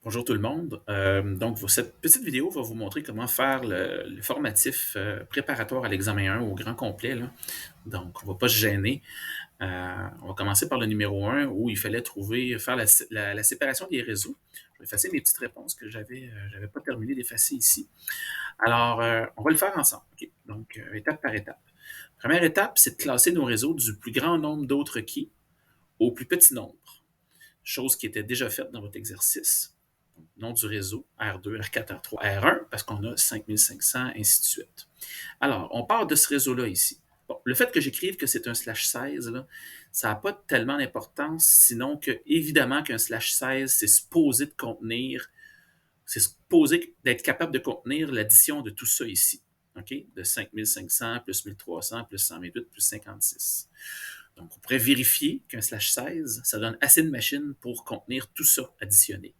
Bonjour tout le monde. Donc, cette petite vidéo va vous montrer comment faire le formatif préparatoire à l'examen 1 au grand complet, là. Donc, on ne va pas se gêner. On va commencer par le numéro 1 où il fallait faire la séparation des réseaux. Je vais effacer mes petites réponses que j'avais pas terminé d'effacer ici. Alors, on va le faire ensemble. OK? Donc, étape par étape. Première étape, c'est de classer nos réseaux du plus grand nombre d'autres requis au plus petit nombre. Chose qui était déjà faite dans votre exercice. Nom du réseau, R2, R4, R3, R1, parce qu'on a 5500, ainsi de suite. Alors, on part de ce réseau-là ici. Bon, le fait que j'écrive que c'est un slash 16, là, ça n'a pas tellement d'importance, sinon que, évidemment, qu'un slash 16, c'est supposé d'être capable de contenir l'addition de tout ça ici. OK? De 5500 plus 1300 plus 128 plus 56. Donc, on pourrait vérifier qu'un slash 16, ça donne assez de machines pour contenir tout ça additionné.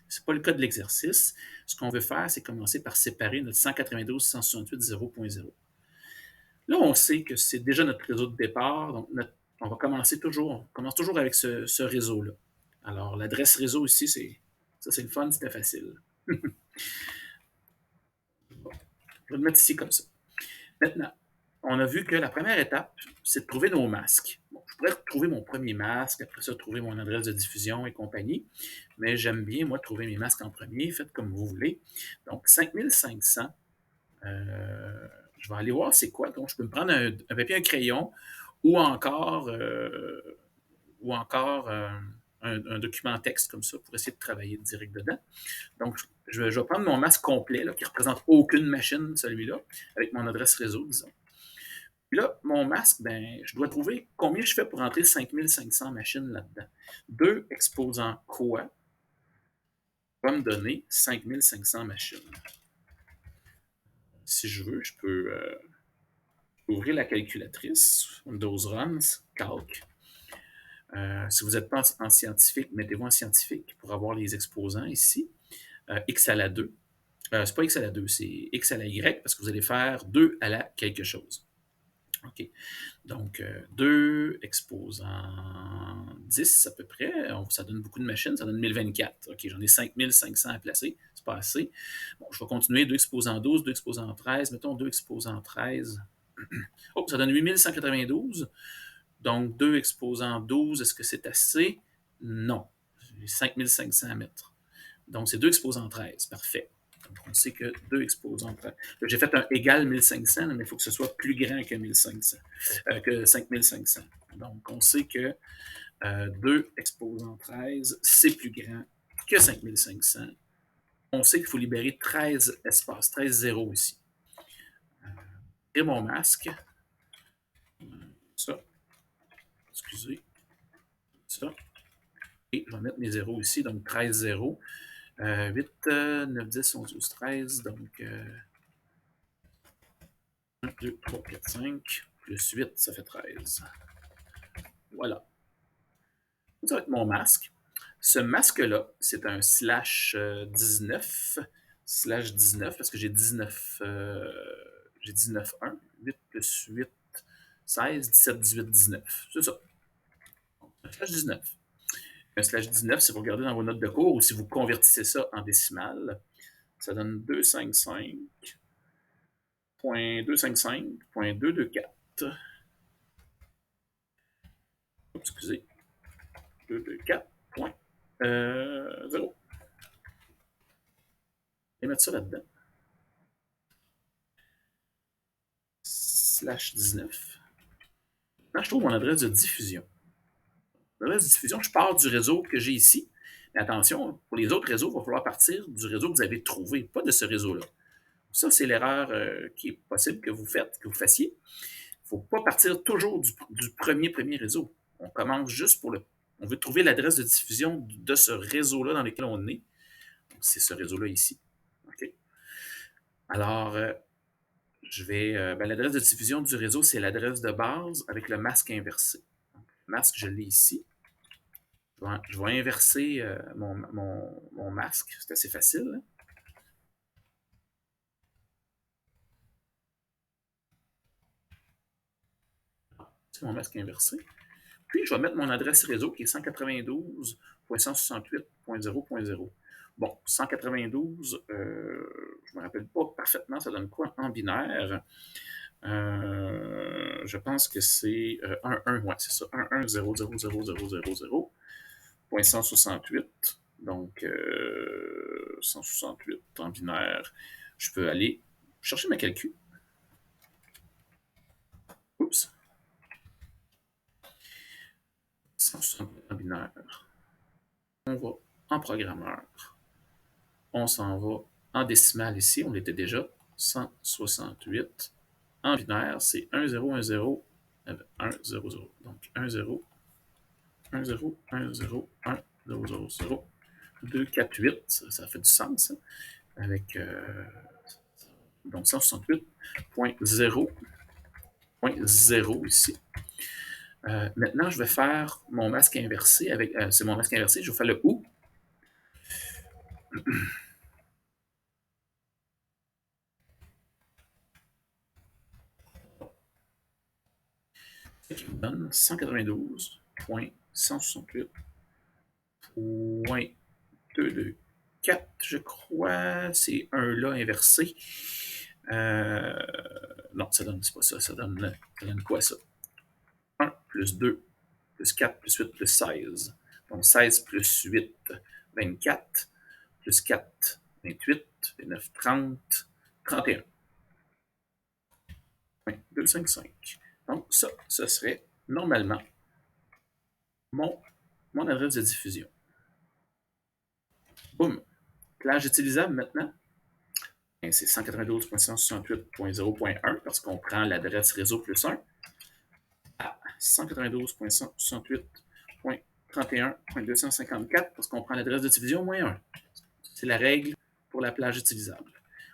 Ce n'est pas le cas de l'exercice. Ce qu'on veut faire, c'est commencer par séparer notre 192.168.0.0. Là, on sait que c'est déjà notre réseau de départ, donc on commence toujours avec ce réseau-là. Alors, l'adresse réseau ici, c'est le fun, c'était facile. Bon, je vais le mettre ici comme ça. Maintenant, on a vu que la première étape, c'est de trouver nos masques. Bon, je pourrais trouver mon premier masque, après ça, trouver mon adresse de diffusion et compagnie, mais j'aime bien, moi, trouver mes masques en premier, faites comme vous voulez. Donc, 5500, je vais aller voir c'est quoi. Donc, je peux me prendre un papier, un crayon, ou encore, un document texte comme ça pour essayer de travailler direct dedans. Donc, je vais prendre mon masque complet, là, qui ne représente aucune machine, celui-là, avec mon adresse réseau, disons. Puis là, mon masque, ben, je dois trouver combien je fais pour entrer 5500 machines là-dedans. 2 exposant quoi va me donner 5500 machines. Si je veux, je peux ouvrir la calculatrice, Windows Runs, Calc. Si vous n'êtes pas en scientifique, mettez-vous en scientifique pour avoir les exposants ici. X à la 2. C'est pas X à la 2, c'est X à la Y parce que vous allez faire 2 à la quelque chose. OK. Donc, 2 exposants 10 à peu près. Ça donne beaucoup de machines, ça donne 1024. OK, j'en ai 5500 à placer, c'est pas assez. Bon, je vais continuer. 2 exposants 12, 2 exposants 13. Mettons 2 exposants 13. Oh, ça donne 8192. Donc, 2 exposants 12, est-ce que c'est assez? Non. J'ai 5500 à mettre. Donc, c'est 2 exposants 13. Parfait. Donc, on sait que 2 exposants 13. J'ai fait un égal 1500, mais il faut que ce soit plus grand que 1500, que 5500. Donc, on sait que 2 exposants 13, c'est plus grand que 5500. On sait qu'il faut libérer 13 espaces, 13 zéros ici. Et mon masque, ça, excusez, ça, et je vais mettre mes zéros ici, donc 13 zéros. 8, 9, 10, 11, 12, 13, donc 1, 2, 3, 4, 5, plus 8, ça fait 13. Voilà. Ça va être mon masque. Ce masque-là, c'est un slash 19, parce que j'ai 19, 1, 8 plus 8, 16, 17, 18, 19. C'est ça. Un slash 19. Un slash 19, si vous regardez dans vos notes de cours ou si vous convertissez ça en décimales, ça donne 255.254. Excusez. 224.0. Et mettre ça là-dedans. Slash 19. Maintenant, je trouve mon adresse de diffusion. L'adresse de diffusion, je pars du réseau que j'ai ici. Mais attention, pour les autres réseaux, il va falloir partir du réseau que vous avez trouvé, pas de ce réseau-là. Ça, c'est l'erreur qui est possible que vous fassiez. Il ne faut pas partir toujours du premier réseau. On commence juste on veut trouver l'adresse de diffusion de ce réseau-là dans lequel on est. C'est ce réseau-là ici. OK. Alors, l'adresse de diffusion du réseau, c'est l'adresse de base avec le masque inversé. Donc, le masque, je l'ai ici. Je vais inverser mon masque. C'est assez facile. Là. C'est mon masque inversé. Puis, je vais mettre mon adresse réseau qui est 192.168.0.0. Bon, 192, je me rappelle pas parfaitement, ça donne quoi en binaire? Je pense que c'est 1, ouais, c'est ça, 1, 1, 0, 0, 0, 0, 0, 0, point 168. Donc, 168 en binaire. Je peux aller chercher ma calcul. Oups. 168 en binaire. On va en programmeur. On s'en va en décimal ici. On était déjà 168. En binaire, c'est 1, 0, 1, 0, 1, 0, 0. Donc, 1, 0, 1, 0, 1, 0, 1, 0, 0, 0. 2, 4, 8. Ça fait du sens, ça. Avec donc 168.0.0 ici. Maintenant, je vais faire mon masque inversé avec. C'est mon masque inversé, je vais faire le OU. Ce qui me donne 192.168.224, je crois. C'est un là inversé. Non, ça donne, c'est pas ça. Ça donne quoi, ça? 1 plus 2 plus 4 plus 8 plus 16. Donc 16 plus 8, 24, plus 4, 28, 29, 30, 31. 2, 5, 5. Donc ça, ce serait normalement mon, mon adresse de diffusion. Boum. Plage utilisable maintenant. C'est 192.168.0.1 parce qu'on prend l'adresse réseau plus 1 à 192.168.31.254 parce qu'on prend l'adresse de division moins 1. C'est la règle pour la plage utilisable.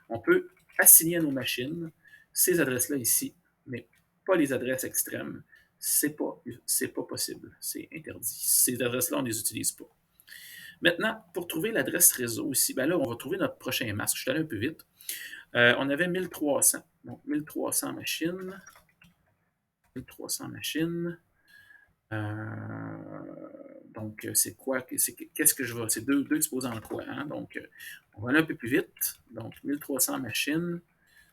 On peut assigner à nos machines ces adresses-là ici, mais pas les adresses extrêmes. C'est pas possible. C'est interdit. Ces adresses-là, on ne les utilise pas. Maintenant, pour trouver l'adresse réseau ici, ben là, on va trouver notre prochain masque. Je suis allé un peu vite. On avait 1300. Donc, 1300 machines. 1300 machines. Donc, c'est quoi? Qu'est-ce que je vais? C'est deux exposants en quoi? Hein? Donc, on va aller un peu plus vite. Donc, 1300 machines,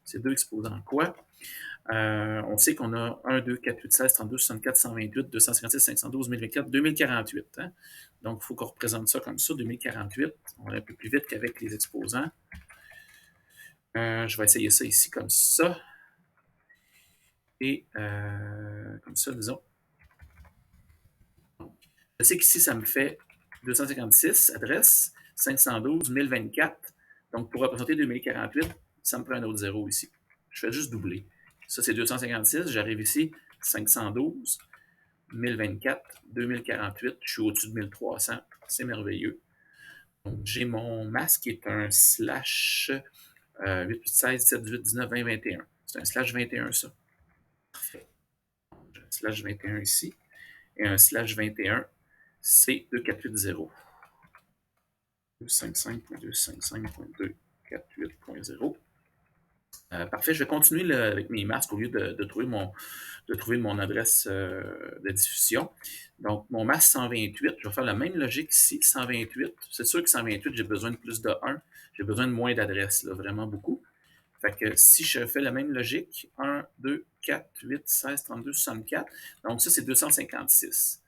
c'est deux exposants en quoi? On sait qu'on a 1, 2, 4, 8, 16, 32, 64, 128, 256, 512, 1024, 2048. Hein? Donc, il faut qu'on représente ça comme ça, 2048. On va aller un peu plus vite qu'avec les exposants. Je vais essayer ça ici comme ça. Et comme ça, disons. Je sais qu'ici, ça me fait 256 adresses, 512, 1024. Donc, pour représenter 2048, ça me prend un autre zéro ici. Je fais juste doubler. Ça, c'est 256. J'arrive ici, 512, 1024, 2048. Je suis au-dessus de 1300. C'est merveilleux. Donc, j'ai mon masque qui est un slash 8, 8, 16, 17, 18, 19, 20, 21. C'est un slash 21, ça. Parfait. J'ai un slash 21 ici. Et un slash 21, c'est 2480. 255.255.248.0. Parfait, je vais continuer avec mes masques au lieu de trouver mon adresse de diffusion. Donc, mon masque 128, je vais faire la même logique ici, 128. C'est sûr que 128, j'ai besoin de plus de 1. J'ai besoin de moins d'adresses, vraiment beaucoup. Fait que si je fais la même logique, 1, 2, 4, 8, 16, 32, 64. Donc, ça, c'est 256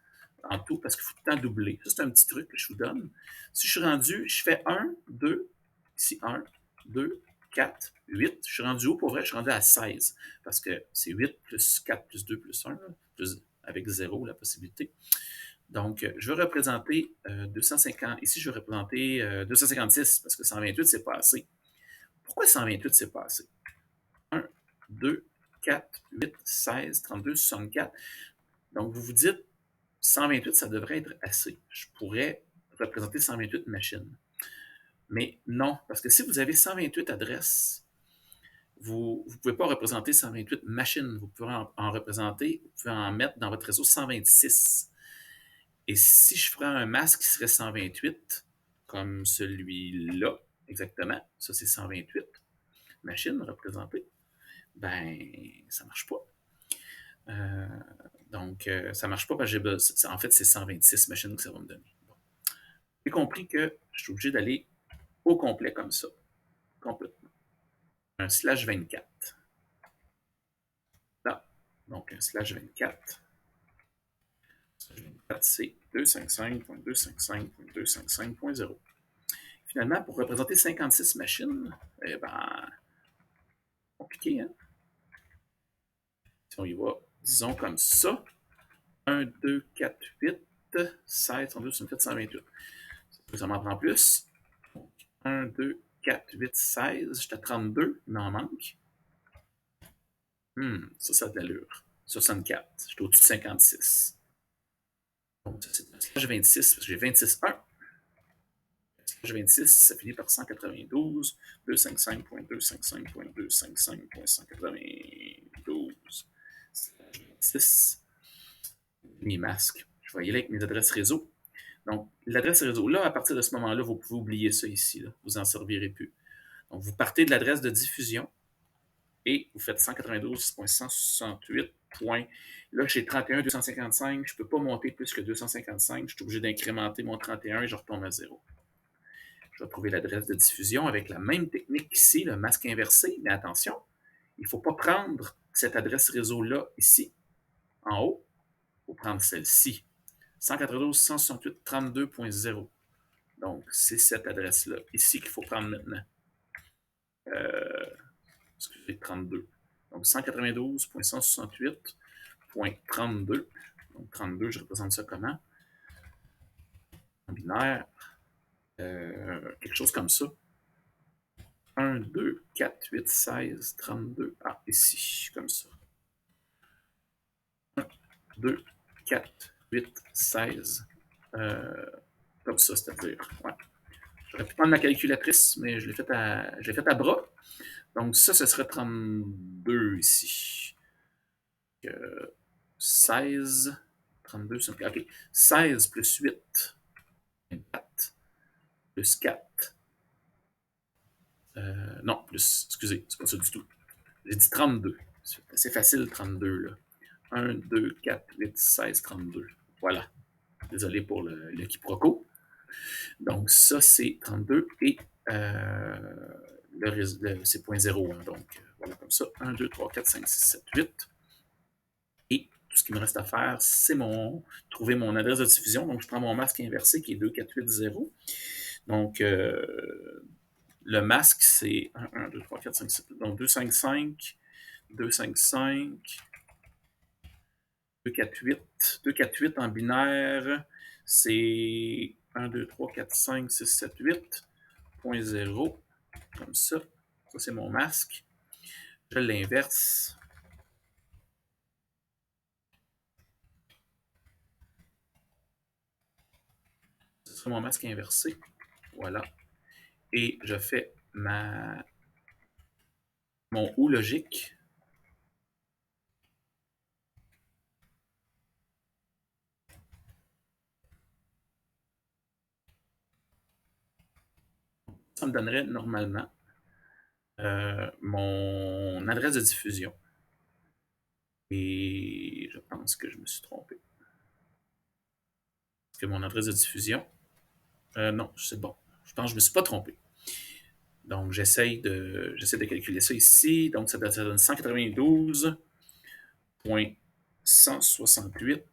en tout, parce qu'il faut tout le temps doubler. Ça, c'est un petit truc que je vous donne. Si je suis rendu, je fais 1, 2, ici 1, 2, 4, 8. Je suis rendu où pour vrai? Je suis rendu à 16, parce que c'est 8 plus 4 plus 2 plus 1, plus, avec 0, la possibilité. Donc, je vais représenter 250. Ici, je vais représenter 256, parce que 128, c'est pas assez. Pourquoi 128, c'est pas assez? 1, 2, 4, 8, 16, 32, 64. Donc, vous vous dites, 128, ça devrait être assez. Je pourrais représenter 128 machines. Mais non, parce que si vous avez 128 adresses, vous ne pouvez pas représenter 128 machines. Vous pouvez en représenter, vous pouvez en mettre dans votre réseau 126. Et si je ferais un masque qui serait 128, comme celui-là, exactement, ça c'est 128 machines représentées, ben, ça ne marche pas. Donc, ça ne marche pas parce que en fait, c'est 126 machines que ça va me donner. Bon. J'ai compris que je suis obligé d'aller au complet comme ça, complètement. Un slash 24. Là, donc un slash 24. Slash 24, c'est 255.255.255.0. Finalement, pour représenter 56 machines, eh ben, compliqué, hein? Si on y va, disons comme ça, 1, 2, 4, 8, 16, 32, 64, 128. Ça m'en prend plus. Donc, 1, 2, 4, 8, 16. J'étais à 32, il m'en manque. Ça a de l'allure. 64. J'étais au-dessus de 56. Donc, ça, c'est un slash 26, parce que j'ai 26, 1. Slash 26, ça finit par 192, 255.255.255.192. Slash 26. Mes masques. Je vais y aller avec mes adresses réseau. Donc, l'adresse réseau, là, à partir de ce moment-là, vous pouvez oublier ça ici. Là. Vous n'en servirez plus. Donc, vous partez de l'adresse de diffusion et vous faites 192.168. Là, j'ai 31.255. Je ne peux pas monter plus que 255. Je suis obligé d'incrémenter mon 31 et je retombe à 0. Je vais trouver l'adresse de diffusion avec la même technique ici, le masque inversé. Mais attention, il ne faut pas prendre cette adresse réseau-là ici, en haut. Il faut prendre celle-ci. 192.168.32.0. Donc, c'est cette adresse-là, ici, qu'il faut prendre maintenant. Excusez, 32. Donc, 192.168.32. Donc, 32, je représente ça comment? En binaire. Quelque chose comme ça. 1, 2, 4, 8, 16, 32. Ah, ici, comme ça. 1, 2, 4, 8, 16. Comme ça, c'est-à-dire. Ouais. J'aurais pu prendre ma calculatrice, mais je l'ai faite à bras. Donc, ça, ce serait 32 ici. 16, 32, OK. 16 plus 8, 24, plus 4. Non, plus, excusez, c'est pas ça du tout. J'ai dit 32. C'est facile, 32, là. 1, 2, 4, 8, 16, 32. Voilà. Désolé pour le quiproquo. Donc, ça, c'est 32 et c'est 0.0. Hein, donc, voilà, comme ça. 1, 2, 3, 4, 5, 6, 7, 8. Et tout ce qui me reste à faire, c'est trouver mon adresse de diffusion. Donc, je prends mon masque inversé qui est 2480. Donc, le masque, c'est 1, 1, 2, 3, 4, 5, 7. Donc, 255, 255, 248. 248 en binaire, c'est 1, 2, 3, 4, 5, 6, 7, 8. 0. Comme ça. Ça, c'est mon masque. Je l'inverse. Ce sera mon masque inversé. Voilà. Et je fais mon OU logique. Ça me donnerait normalement mon adresse de diffusion. Et je pense que je me suis trompé. Parce que mon adresse de diffusion... non, c'est bon. Je pense que je ne me suis pas trompé. Donc, j'essaie de calculer ça ici. Donc, ça donne 192.168.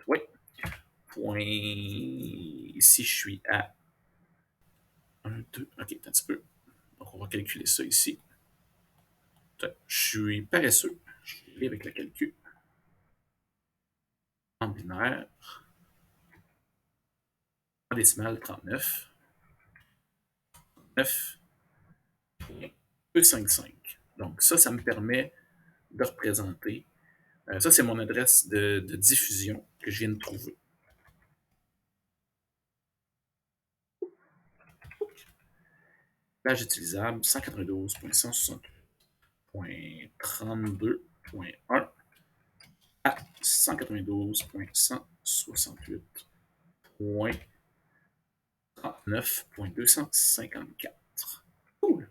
Oui. Ici, je suis à 1, 2. OK, un petit peu. Donc, on va calculer ça ici. Je suis paresseux. Je vais avec le calcul. En binaire. En décimale, 39. 9.255. Donc, ça me permet de représenter. Ça, c'est mon adresse de diffusion que je viens de trouver. Page utilisable 192.168.32.1 à 192.168.39.254. Cool.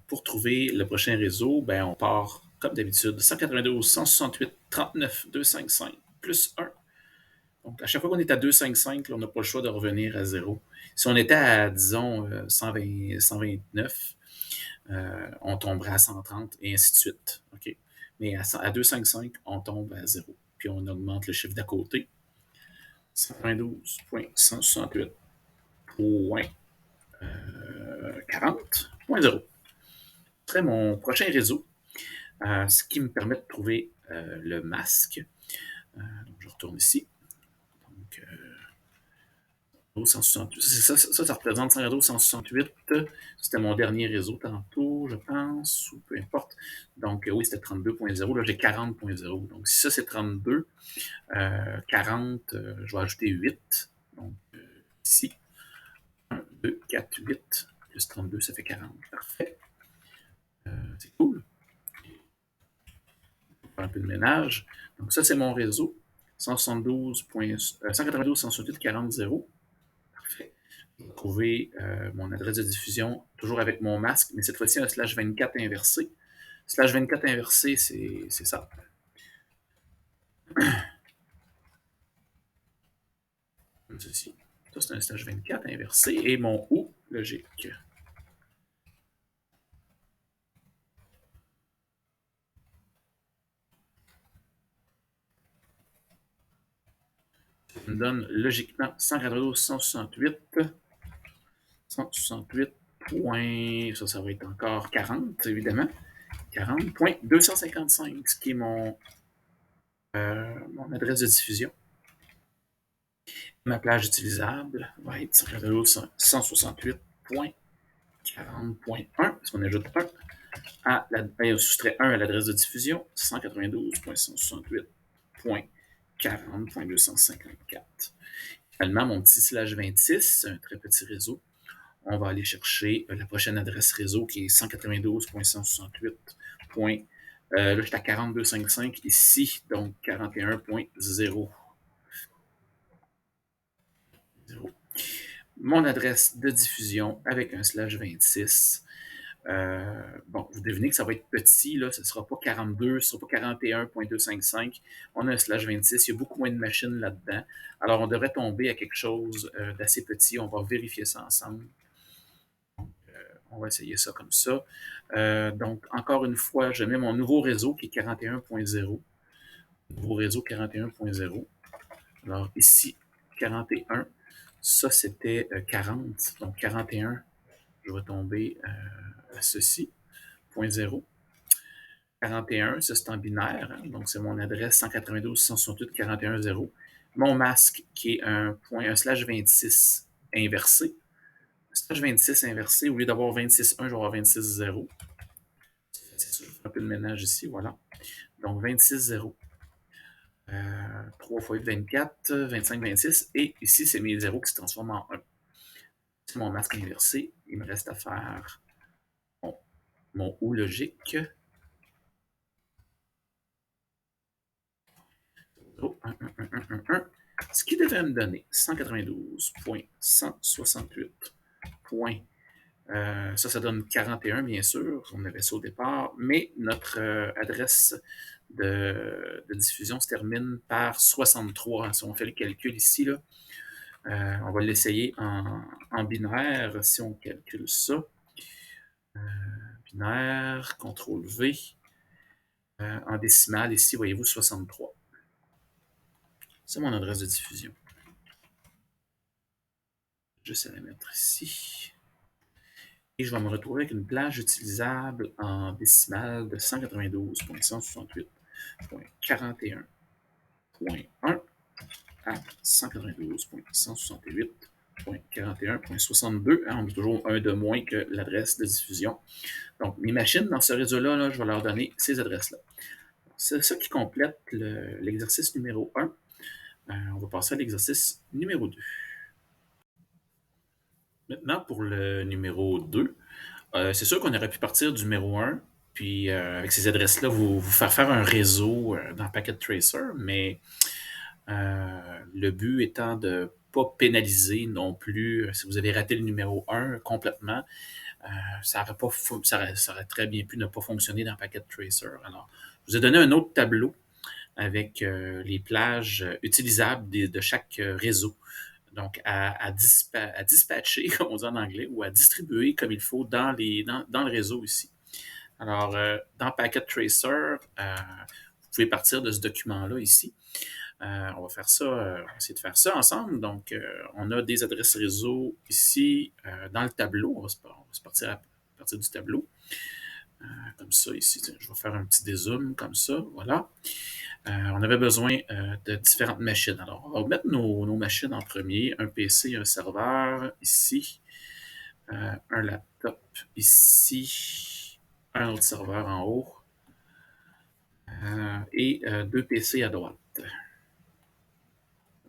Pour trouver le prochain réseau, ben, on part comme d'habitude 192.168.39.255 plus 1 Donc, à chaque fois qu'on est à 2,55, là, on n'a pas le choix de revenir à zéro. Si on était à, disons, 120, 129, on tomberait à 130 et ainsi de suite. OK? Mais à 2,55, on tombe à zéro. Puis on augmente le chiffre d'à côté. 192,168.40.0. Ce serait mon prochain réseau, ce qui me permet de trouver le masque. Donc, je retourne ici. Donc, 168. Ça représente 168. C'était mon dernier réseau tantôt, je pense, ou peu importe. Donc, oui, c'était 32.0. Là, j'ai 40.0. Donc, si ça, c'est 32, 40, je vais ajouter 8. Donc, ici, 1, 2, 4, 8, plus 32, ça fait 40. Parfait. C'est cool. On va faire un peu de ménage. Donc, ça, c'est mon réseau. 192.168.40.0. Parfait. Je vais trouver mon adresse de diffusion, toujours avec mon masque, mais cette fois-ci un slash 24 inversé. Slash 24 inversé, c'est ça. Comme ceci. Ça, c'est un slash 24 inversé. Et mon O, logique. Ça me donne logiquement 192, 168 points, ça va être encore 40, évidemment. 40.255, ce qui est mon adresse de diffusion. Ma plage utilisable va être 168.40.1, parce qu'on ajoute 1 on soustrait 1 à l'adresse de diffusion, 192.168.40.254. Finalement, mon petit slash 26, un très petit réseau, on va aller chercher la prochaine adresse réseau qui est 192.168. Là, je suis à 42.55 ici, donc 41.0. Mon adresse de diffusion avec un slash 26. Bon, vous devinez que ça va être petit, là, ce ne sera pas 42, ce ne sera pas 41.255. On a un slash 26, il y a beaucoup moins de machines là-dedans. Alors, on devrait tomber à quelque chose d'assez petit. On va vérifier ça ensemble. On va essayer ça comme ça. Donc, encore une fois, je mets mon nouveau réseau qui est 41.0. Nouveau réseau 41.0. Alors, ici, 41. Ça, c'était 40. Donc, 41, je vais tomber à ceci, 0.0. 41, ça, c'est en binaire. Hein, donc, c'est mon adresse 192.168.41.0. Mon masque, qui est un slash 26 inversé. Slash 26 inversé, au lieu d'avoir 26.1, je vais avoir 26.0. C'est sûr, je fais un peu de ménage ici, voilà. Donc 26.0. 3 fois 8, 24, 25, 26. Et ici, c'est mes zéros qui se transforment en 1. C'est mon masque inversé. Il me reste à faire mon OU logique. 0, 1, 1, 1, 1, 1, 1. Ce qui devrait me donner 192.168. Ça donne 41, bien sûr. On avait ça au départ. Mais notre adresse de diffusion se termine par 63. Si on fait le calcul ici, là, on va l'essayer en binaire si on calcule ça. Binaire, CTRL V. En décimal, ici, voyez-vous, 63. C'est mon adresse de diffusion. Juste à la mettre ici. Et je vais me retrouver avec une plage utilisable en décimal de 192.168.41.1 à 192.168.41.62. On a toujours un de moins que l'adresse de diffusion. Donc, mes machines dans ce réseau-là, là, je vais leur donner ces adresses-là. C'est ça qui complète l'exercice numéro 1. On va passer à l'exercice numéro 2. Maintenant, pour le numéro 2, c'est sûr qu'on aurait pu partir du numéro 1, puis avec ces adresses-là, vous faire un réseau dans Packet Tracer, mais le but étant de ne pas pénaliser non plus, si vous avez raté le numéro 1 complètement, ça aurait très bien pu ne pas fonctionner dans Packet Tracer. Alors, je vous ai donné un autre tableau avec les plages utilisables de chaque réseau. Donc, à dispatcher, comme on dit en anglais, ou à distribuer comme il faut dans le réseau ici. Alors, dans Packet Tracer, vous pouvez partir de ce document-là ici. On va faire ça, on va essayer de faire ça ensemble. Donc, on a des adresses réseau ici dans le tableau. On va se partir à partir du tableau. Comme ça ici, je vais faire un petit dézoom comme ça, voilà. On avait besoin de différentes machines. Alors, on va mettre nos machines en premier. Un PC, un serveur ici, un laptop ici, un autre serveur en haut et deux PC à droite. Comme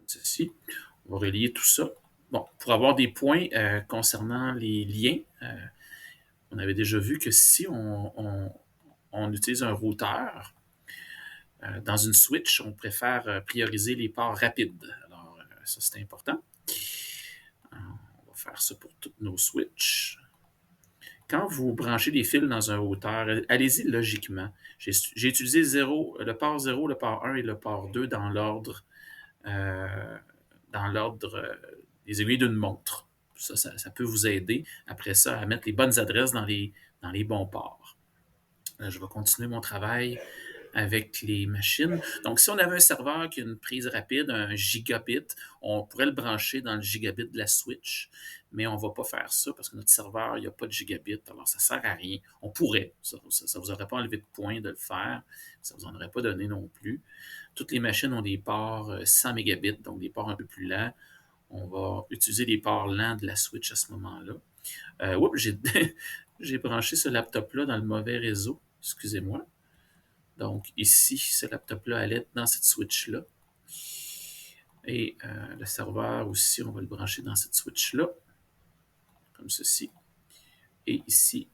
ceci. On va relier tout ça. Bon, pour avoir des points concernant les liens, on avait déjà vu que si on utilise un routeur, dans une switch, on préfère prioriser les ports rapides. Alors, ça, c'est important. On va faire ça pour toutes nos switches. Quand vous branchez des fils dans un routeur, allez-y logiquement. J'ai utilisé le port 0, le port 1 et le port 2 euh, dans l'ordre des aiguilles d'une montre. Ça peut vous aider, après ça, à mettre les bonnes adresses dans les bons ports. Je vais continuer mon travail avec les machines. Donc, si on avait un serveur qui a une prise rapide, un gigabit, on pourrait le brancher dans le gigabit de la switch, mais on ne va pas faire ça parce que notre serveur, il n'y a pas de gigabit, alors ça ne sert à rien. On pourrait, ça ne vous aurait pas enlevé de points de le faire, ça ne vous en aurait pas donné non plus. Toutes les machines ont des ports 100 mégabits, donc des ports un peu plus lents. On va utiliser les ports lents de la switch à ce moment-là. J'ai branché ce laptop-là dans le mauvais réseau, excusez-moi. Donc ici, ce laptop-là allait être dans cette switch-là. Et le serveur aussi, on va le brancher dans cette switch-là, comme ceci. Et ici,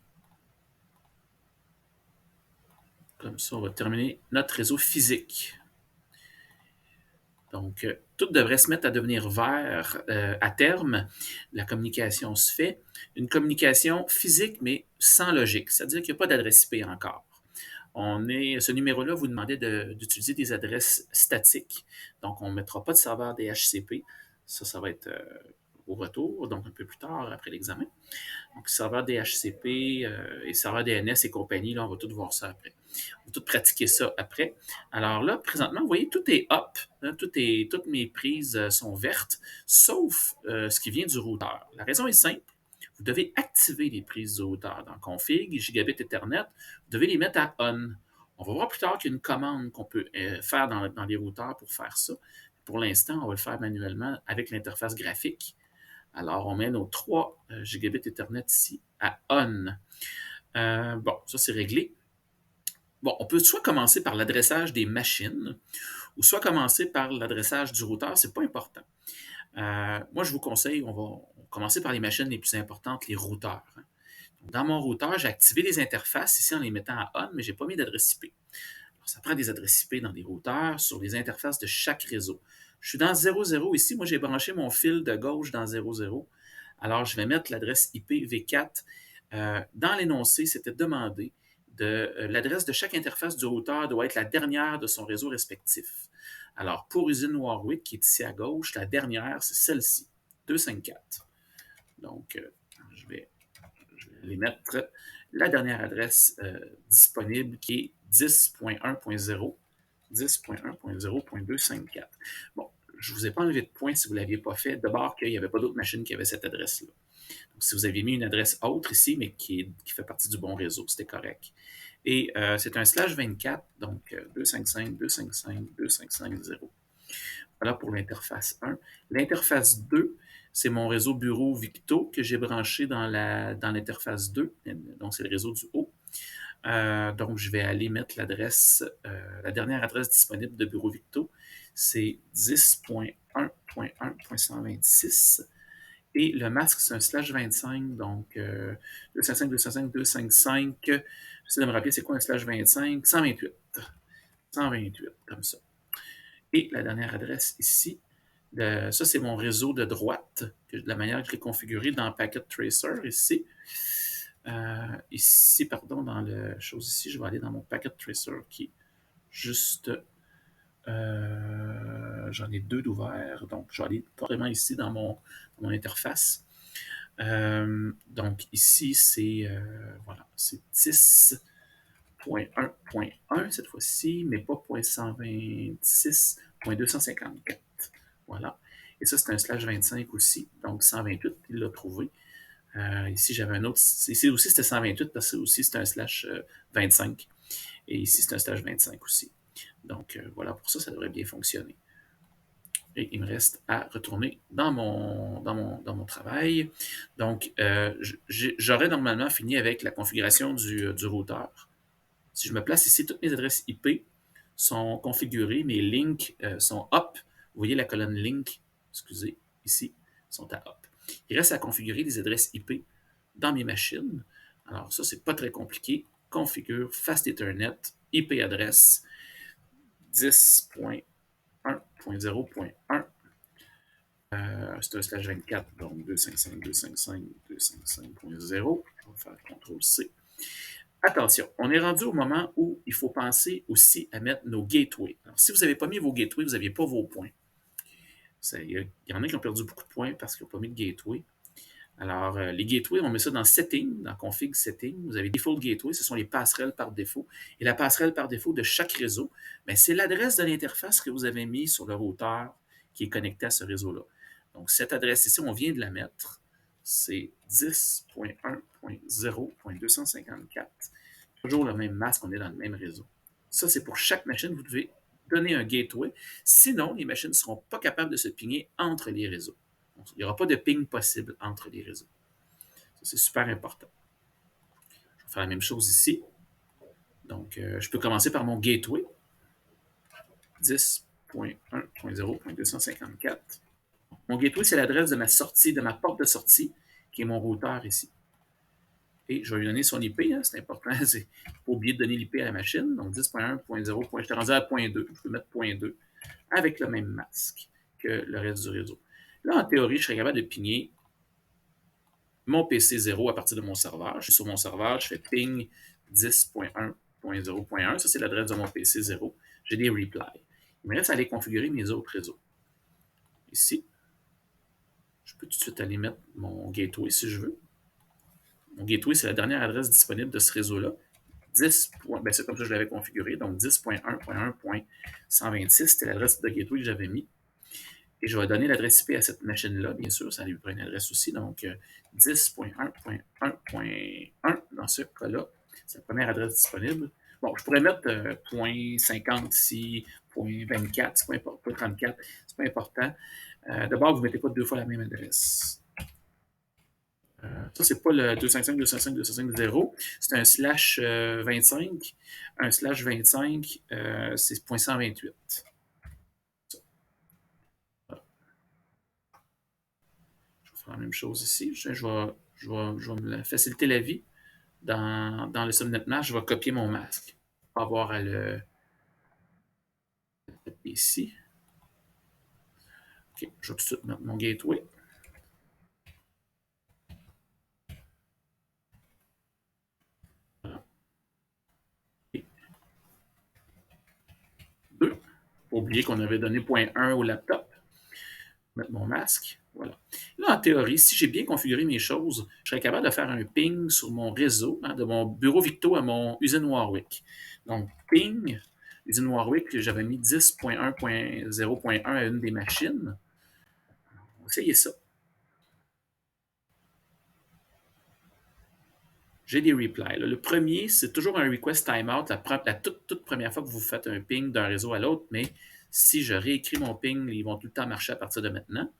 comme ça, on va terminer notre réseau physique. Donc, tout devrait se mettre à devenir vert à terme. La communication se fait. Une communication physique, mais sans logique. C'est-à-dire qu'il n'y a pas d'adresse IP encore. Ce numéro-là vous demandait d'utiliser des adresses statiques. Donc, on ne mettra pas de serveur DHCP. Ça va être au retour, donc un peu plus tard après l'examen. Donc, serveur DHCP et serveur DNS et compagnie, là, on va tout voir ça après. On va tout pratiquer ça après. Alors là, présentement, vous voyez, tout est up. Hein, toutes mes prises sont vertes, sauf ce qui vient du routeur. La raison est simple. Vous devez activer les prises du routeur. Dans Config, Gigabit Ethernet, vous devez les mettre à on. On va voir plus tard qu'il y a une commande qu'on peut faire dans les routeurs pour faire ça. Pour l'instant, on va le faire manuellement avec l'interface graphique. Alors, on met nos 3 Gigabit Ethernet ici à on. Bon, ça c'est réglé. Bon, on peut soit commencer par l'adressage des machines, ou soit commencer par l'adressage du routeur, c'est pas important. Moi, je vous conseille, on va commencer par les machines les plus importantes, les routeurs. Dans mon routeur, j'ai activé les interfaces ici en les mettant à on, mais je n'ai pas mis d'adresse IP. Alors, ça prend des adresses IP dans des routeurs sur les interfaces de chaque réseau. Je suis dans 00 ici. Moi, j'ai branché mon fil de gauche dans 00. Alors, je vais mettre l'adresse IP V4. Dans l'énoncé, c'était demandé l'adresse de chaque interface du routeur doit être la dernière de son réseau respectif. Alors, pour usine Warwick, qui est ici à gauche, la dernière, c'est celle-ci, 254. Donc, je vais aller mettre la dernière adresse disponible qui est 10.1.0, 10.1.0.254. Bon, je ne vous ai pas enlevé de points si vous ne l'aviez pas fait. D'abord qu'il n'y avait pas d'autres machines qui avaient cette adresse-là. Donc, si vous aviez mis une adresse autre ici, mais qui fait partie du bon réseau, c'était correct. Et c'est un /24, donc 255, 255, 255.0. Voilà pour l'interface 1. L'interface 2, c'est mon réseau bureau Victo que j'ai branché dans l'interface 2. Donc, c'est le réseau du haut. Donc, je vais aller mettre l'adresse, la dernière adresse disponible de bureau Victo. C'est 10.1.1.126. Et le masque, c'est un /25, donc 255, 255, 255. J'essaie de me rappeler, c'est quoi un /25? 128. 128, comme ça. Et la dernière adresse ici, ça c'est mon réseau de droite, de la manière que je l'ai configuré dans Packet Tracer ici. Ici, pardon, dans la chose ici, je vais aller dans mon Packet Tracer qui est juste J'en ai deux d'ouverts, donc je vais aller carrément ici dans mon interface. Donc ici, c'est voilà, c'est 10.1.1 cette fois-ci, mais pas .126.254. Voilà. Et ça, c'est un /25 aussi, donc 128, il l'a trouvé. Ici, j'avais un autre. Ici aussi, c'était 128 parce que aussi, c'était un /25. Et ici, c'est un /25 aussi. Donc, voilà, pour ça, ça devrait bien fonctionner. Et il me reste à retourner dans mon travail. Donc, j'aurais normalement fini avec la configuration du routeur. Si je me place ici, toutes mes adresses IP sont configurées, mes links sont up. Vous voyez la colonne link, excusez, ici, sont à up. Il reste à configurer les adresses IP dans mes machines. Alors ça, c'est pas très compliqué. Configure Fast Ethernet IP adresse 10.1.0.1. C'est un /24, donc 255.255.255.0. Je vais faire CTRL-C. Attention, on est rendu au moment où il faut penser aussi à mettre nos gateways. Alors, si vous n'avez pas mis vos gateways, vous n'aviez pas vos points. Il y en a qui ont perdu beaucoup de points parce qu'ils n'ont pas mis de gateway. Alors, les gateways, on met ça dans Setting, dans Config Setting. Vous avez Default Gateway, ce sont les passerelles par défaut. Et la passerelle par défaut de chaque réseau, c'est l'adresse de l'interface que vous avez mis sur le routeur qui est connecté à ce réseau-là. Donc, cette adresse ici, on vient de la mettre. C'est 10.1.0.254. Toujours le même masque, on est dans le même réseau. Ça, c'est pour chaque machine, vous devez donner un gateway. Sinon, les machines ne seront pas capables de se pinguer entre les réseaux. Il n'y aura pas de ping possible entre les réseaux. Ça, c'est super important. Je vais faire la même chose ici. Donc, je peux commencer par mon gateway. 10.1.0.254. Mon gateway, c'est l'adresse de ma sortie, de ma porte de sortie, qui est mon routeur ici. Et je vais lui donner son IP, hein, c'est important, il ne faut pas oublier de donner l'IP à la machine. Donc 10.1.0. J'étais rendu à .2, je peux mettre .2 avec le même masque que le reste du réseau. Là, en théorie, je serais capable de pigner mon PC 0 à partir de mon serveur. Je suis sur mon serveur, je fais ping 10.1.0.1. Ça, c'est l'adresse de mon PC 0. J'ai des replies. Il me reste à aller configurer mes autres réseaux. Ici, je peux tout de suite aller mettre mon gateway si je veux. Mon gateway, c'est la dernière adresse disponible de ce réseau-là. 10. C'est comme ça que je l'avais configuré. Donc 10.1.1.126, c'était l'adresse de gateway que j'avais mis. Et je vais donner l'adresse IP à cette machine-là, bien sûr, ça lui prend une adresse aussi. Donc 10.1.1.1 dans ce cas-là, c'est la première adresse disponible. Bon, je pourrais mettre .50 ici, .24, c'est pas important, .34, c'est pas important. D'abord, vous ne mettez pas deux fois la même adresse. Ça, c'est pas le 255.255.255.0, c'est un /25. Un /25, c'est .128. La même chose ici. Je vais me faciliter la vie. Dans le subnet mask, je vais copier mon masque. Pas avoir à le copier ici. OK, je vais tout de suite mettre mon gateway. Voilà. Et 2. Pas oublier qu'on avait donné .1 au laptop. Mettre mon masque. Voilà. Là, en théorie, si j'ai bien configuré mes choses, je serais capable de faire un ping sur mon réseau, hein, de mon bureau Victo à mon usine Warwick. Donc, ping, usine Warwick, j'avais mis 10.1.0.1 à une des machines. On va essayer ça. J'ai des replies. Le premier, c'est toujours un request timeout la toute première fois que vous faites un ping d'un réseau à l'autre, mais si je réécris mon ping, ils vont tout le temps marcher à partir de maintenant.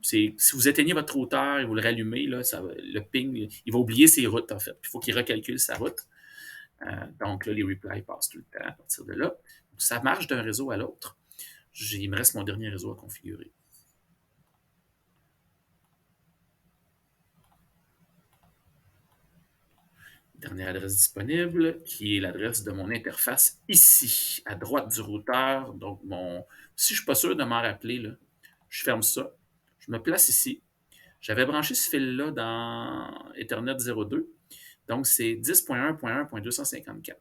Si vous éteignez votre routeur et vous le rallumez, là, le ping, il va oublier ses routes, en fait. Il faut qu'il recalcule sa route. Donc là, les replies passent tout le temps à partir de là. Donc, ça marche d'un réseau à l'autre. Il me reste mon dernier réseau à configurer. Dernière adresse disponible, qui est l'adresse de mon interface ici, à droite du routeur. Donc, si je ne suis pas sûr de m'en rappeler, là, je ferme ça. Je me place ici. J'avais branché ce fil-là dans Ethernet 02. Donc, c'est 10.1.1.254.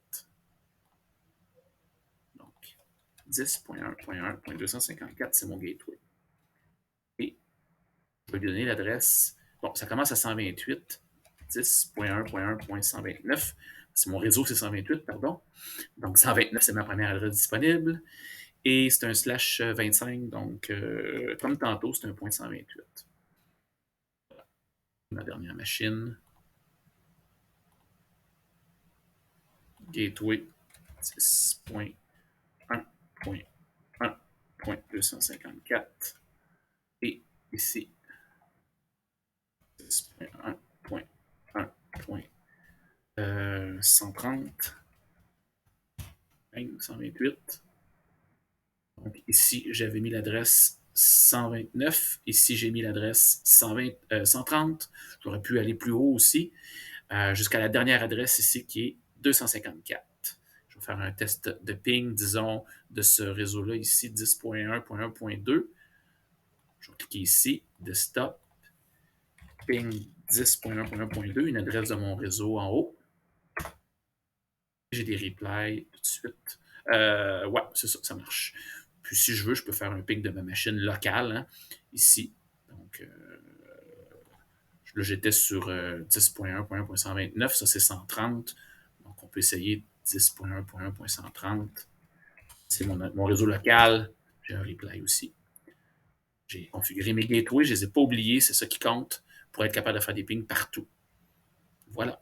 Donc, 10.1.1.254, c'est mon gateway. Et je vais lui donner l'adresse. Bon, ça commence à 128, 10.1.1.129. C'est mon réseau, c'est 128, pardon. Donc 129, c'est ma première adresse disponible. Et c'est un slash 25, donc comme tantôt, c'est un point 128. Ma dernière machine. Gateway 10.1.1.254. Et ici, 10.1.1.130. 128. Donc ici, j'avais mis l'adresse 129. Ici, j'ai mis l'adresse 130. J'aurais pu aller plus haut aussi, jusqu'à la dernière adresse ici qui est 254. Je vais faire un test de ping, disons, de ce réseau-là ici, 10.1.1.2. Je vais cliquer ici, desktop, ping 10.1.1.2, une adresse de mon réseau en haut. J'ai des replies tout de suite. Ouais, c'est ça, ça marche. Puis si je veux, je peux faire un ping de ma machine locale, hein, ici. Donc, là, j'étais sur 10.1.1.129, ça c'est 130. Donc, on peut essayer 10.1.1.130. C'est mon réseau local. J'ai un replay aussi. J'ai configuré mes gateways, je ne les ai pas oubliés, c'est ça qui compte pour être capable de faire des pings partout. Voilà.